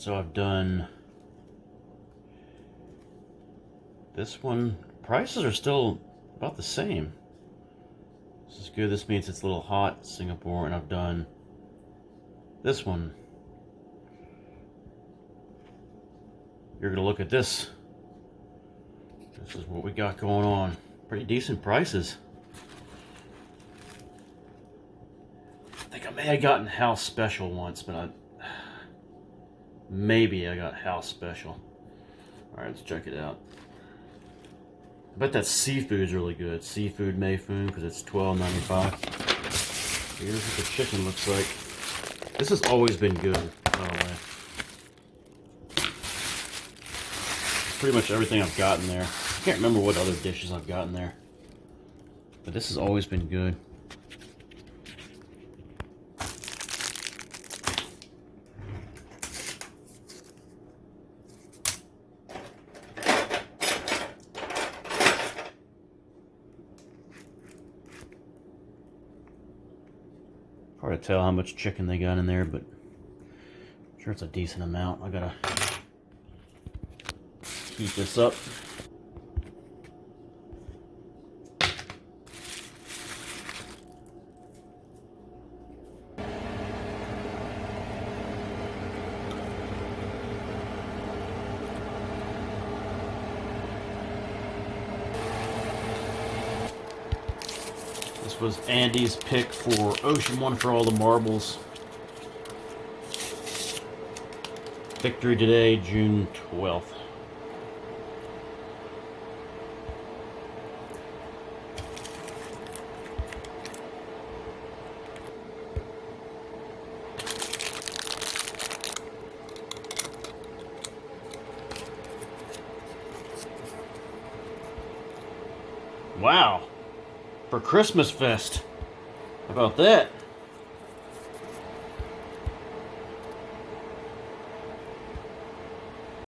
So I've done this one. Prices are still about the same. This is good. This means it's a little hot, Singapore, and I've done this one. You're gonna look at this. This is what we got going on. Pretty decent prices. I think I may have gotten house special once, but maybe I got house special. All right, let's check it out. I bet that seafood's really good. Seafood Mayfoon, because it's $12.95. Here's what the chicken looks like. This has always been good, by the way. Pretty much everything I've gotten there. I can't remember what other dishes I've gotten there, but this has always been good. Hard to tell how much chicken they got in there, but I'm sure it's a decent amount. I gotta heat this up. This was Andy's pick for Ocean One for all the marbles. Victory today, June 12th. Wow. For Christmas Fest. How about that?